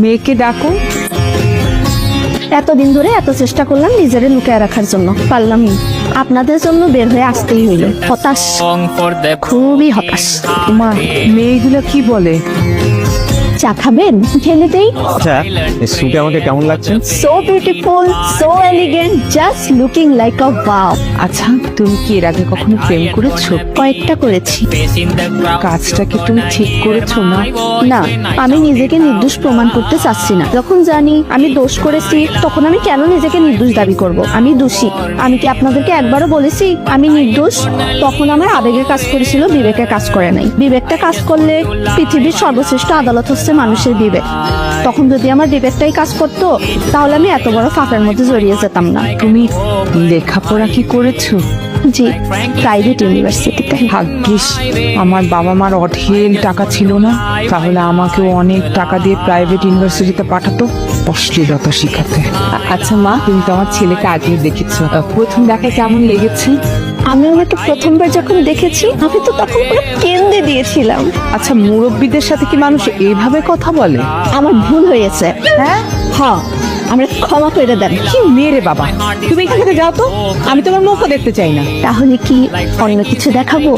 মেয়েকে ডাকো। এতদিন ধরে এত চেষ্টা করলাম নিজের লুকিয়ে রাখার জন্য, পারলাম না। আপনাদের জন্য বের হয়ে আসতেই হইল। হতাশ, খুবই হতাশ। মা, মেয়েগুলো কি বলে? চা খাবেন? ঢেলে দেই। আচ্ছা, এই স্যুটে আমাকে কেমন লাগছে? So beautiful, so elegant, just looking like আ ওয়াও। আচ্ছা, তুমি কি এর আগে কখনো প্রেম করেছো? কয়েকটা করেছি। কাজটা কি তুমি ঠিক করেছো না? না, আমি নিজেকে নির্দোষ প্রমাণ করতে চাচ্ছি না। যখন জানি আমি দোষ করেছি, তখন আমি কেন নিজেকে নির্দোষ দাবি করব? আমি দোষী। আমি কি আপনাদেরকে একবারও বলেছি আমি নির্দোষ? তখন আমার আবেগে কাজ করেছিল, বিবেকে কাজ করে নাই। বিবেকটা কাজ করলে পৃথিবীর সর্বশ্রেষ্ঠ আদালত হচ্ছে মানুষের বিবেক। তখন যদি আমার বিবেকটাই কাজ করতো, তাহলে আমি এত বড় ফাঁকের মধ্যে জড়িয়ে যেতাম না। তুমি লেখাপড়া কি করেছো? জি, প্রাইভেট ইউনিভার্সিটিতে। ভাগ্যিস আমার বাবা মার অঢেল টাকা ছিল না, তাহলে আমাকেও অনেক টাকা দিয়ে প্রাইভেট ইউনিভার্সিটিতে পাঠাতো অশ্লীলতা শিখাতে। আচ্ছা মা, তুমি তো আমার ছেলেকে আগে দেখেছো, প্রথম দেখায় কেমন লেগেছে? আমি ওনাকে প্রথমবার যখন দেখেছি, আমি তো তখন পুরো কেন্দ্রে দিয়েছিলাম। আচ্ছা, মুরব্বীদের সাথে কি মানুষ এইভাবে কথা বলে? আমার ভুল হয়েছে। হ্যাঁ, আমরা ক্ষমা করে দেন। কি মেরে বাবা, তুমি এখান থেকে যাও তো, আমি তোমার মুখও দেখতে চাই না। তাহলে কি অন্য কিছু দেখাবো?